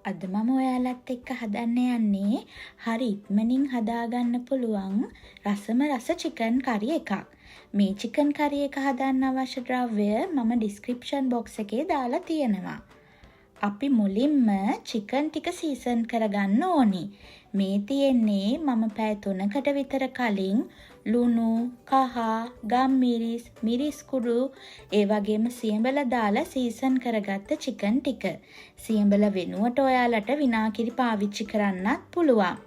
අද මම ඔයාලත් එක්ක හදන්න යන්නේ හරි ඉක්මනින් හදාගන්න පුළුවන් රසම රස චිකන් කරි එකක්. මේ චිකන් කරි එක හදන්න අවශ්‍ය ද්‍රව්‍ය මම ඩිස්ක්‍රිප්ෂන් බොක්ස් එකේ දාලා තියෙනවා. අපි මුලින්ම චිකන් ටික සීසන් කරගන්න ඕනි. මේ තියෙන්නේ මම පැය 3කට විතර කලින් ලුණු, කහ, ගම්මිරිස්, මිරිස් කුඩු, ඒ වගේම සියඹල දාලා සීසන් කරගත්ත චිකන් ටික. සියඹල වෙනුවට ඔයාලට විනාගිරි පාවිච්චි කරන්නත් පුළුවන්.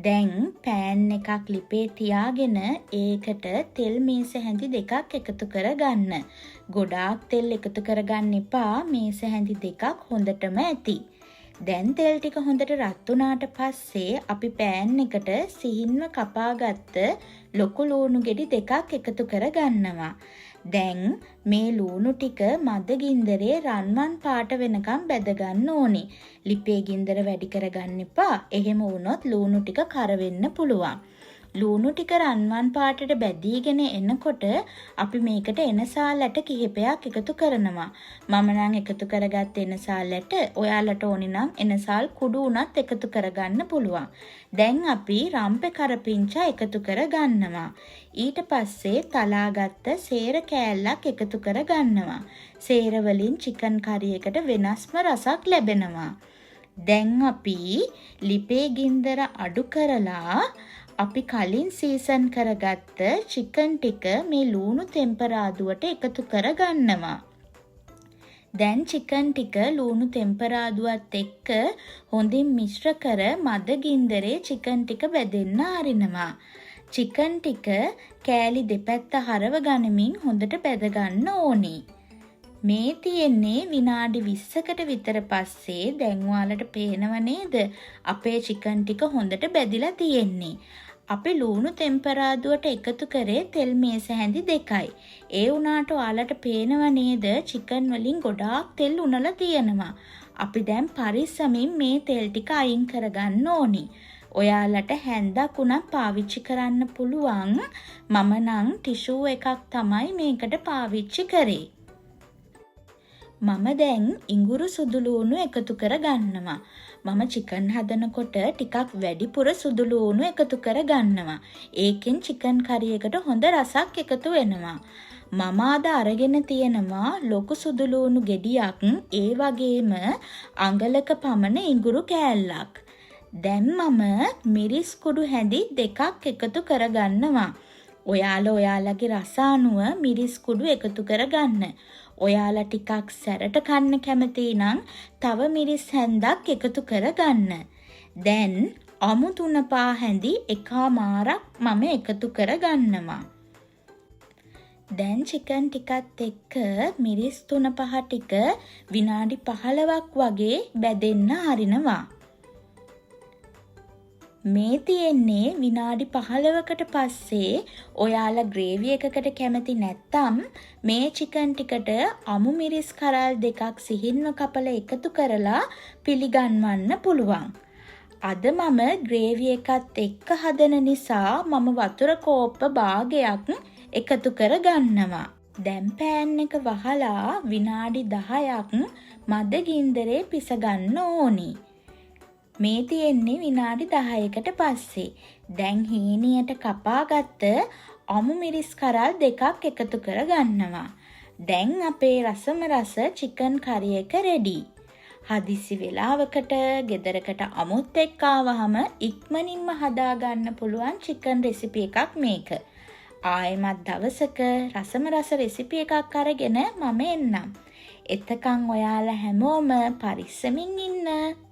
දැන් පෑන් එකක් ලිපේ තියාගෙන ඒකට තෙල් මේස හැඳි දෙකක් එකතු කරගන්න. ගොඩාක් තෙල් එකතු කරගන්න එපා. මේස හැඳි දෙකක් හොඳටම ඇති. දැන් තෙල් ටික හොඳට රත් වුණාට පස්සේ අපි පෑන් එකට සිහින්ව කපාගත්ත ලොකු ලූණු ගෙඩි දෙකක් එකතු කරගන්නවා. දැන් මේ ලූණු ටික මද ගින්දරේ රන්වන් පාට වෙනකම් බැද ගන්න ඕනි. ලිපේ ගින්දර වැඩි කරගන්න එපා. එහෙම වුණොත් ලූණු ටික කර වෙන්න පුළුවන්. ලූණු ටික රන්වන් පාටට බැදීගෙන එනකොට අපි මේකට එනසාල් ඇට කිහිපයක් එකතු කරනවා. මම නම් එකතු කරගත්ත එනසාල් ඇට ඔයාලට ඕනි නම් එනසාල් කුඩු උනත් එකතු කරගන්න පුළුවන්. දැන් අපි රම්පේ කරපිංචා එකතු කරගන්නවා. ඊට පස්සේ තලාගත්ත සේර කෑල්ලක් එකතු කරගන්නවා. සේර වලින් චිකන් කරි එකට වෙනස්ම රසක් ලැබෙනවා. දැන් අපි ලිපේ ගින්දර අඩු කරලා අපි කලින් සීසන් කරගත්ත චිකන් ටික මේ ලූණු තෙම්පරාදුවට එකතු කරගන්නවා. දැන් චිකන් ටික ලූණු තෙම්පරාදුවත් එක්ක හොඳින් මිශ්‍ර කර මද ගින්දරේ චිකන් ටික බෙදෙන්න අරිනවා. චිකන් ටික කෑලි දෙපැත්ත හරව ගනිමින් හොඳට බෙද ගන්න ඕනි. මේ තියෙන්නේ විනාඩි 20කට විතර පස්සේ දැන් ඔයාලට පේනව නේද? අපේ චිකන් ටික හොඳට බැදිලා තියෙන්නේ. අපි ලූණු තෙම්පරාදුවට එකතු කරේ තෙල් මේස හැඳි දෙකයි. ඒ වුණාට ඔයාලට පේනව නේද? චිකන් වලින් ගොඩාක් තෙල් උනලා තියෙනවා. අපි දැන් පරිස්සමින් මේ තෙල් ටික අයින් කරගන්න ඕනි. ඔයාලට හැන්දක් උනත් පාවිච්චි කරන්න පුළුවන්. මම නම් ටිෂූ එකක් තමයි මේකට පාවිච්චි කරේ. මම දැන් ඉඟුරු සුදු ලූණු එකතු කරගන්නවා. මම චිකන් හදනකොට ටිකක් වැඩිපුර සුදු ලූණු එකතු කරගන්නවා. ඒකෙන් චිකන් කරි එකට හොඳ රසක් එකතු වෙනවා. මම අද අරගෙන තියෙනවා ලොකු සුදු ලූණු ගෙඩියක්, ඒ වගේම අඟලක පමණ ඉඟුරු කෑල්ලක්. දැන් මම මිරිස් කුඩු හැඳි දෙකක් එකතු කරගන්නවා. ඔයාලගේ රස අනුව මිරිස් කුඩු එකතු කරගන්න. ඔයාලා ටිකක් සැරට කන්න කැමති නම් තව මිරිස් හැන්දක් එකතු කරගන්න. දැන් අමු 3 හැඳි එකමාරක් මම එකතු කරගන්නවා. දැන් චිකන් ටිකත් එක්ක මිරිස් 3-5 ටික විනාඩි 15ක් වගේ බැදෙන්න අරිනවා. මේ තියෙන්නේ විනාඩි 15කට පස්සේ ඔයාලා ග්‍රේවි එකකට කැමති නැත්තම් මේ චිකන් ටිකට අමු මිරිස් කරල් දෙකක් සිහින්ව කපලා එකතු කරලා පිළිගන්වන්න පුළුවන්. අද මම ග්‍රේවි එකත් එක්ක හදන නිසා මම වතුර කෝප්ප භාගයක් එකතු කරගන්නවා. දැන් පෑන් එක වහලා විනාඩි 10ක් මද ගින්දරේ පිස ගන්න ඕනි. මේ තියෙන්නේ විනාඩි 10කට පස්සේ. දැන් හීනියට කපාගත්ත අමු මිරිස් කරල් දෙකක් එකතු කරගන්නවා. දැන් අපේ රසම රස චිකන් කරි එක රෙඩි. හදිසි වෙලාවකට ගෙදරකට අමුත් එක්ක ආවහම ඉක්මනින්ම හදාගන්න පුළුවන් චිකන් රෙසිපි එකක් මේක. ආයෙමත් දවසක රසම රස රෙසිපි එකක් අරගෙන මම එන්නම්. එතකන් ඔයාලා හැමෝම පරිස්සමින් ඉන්න.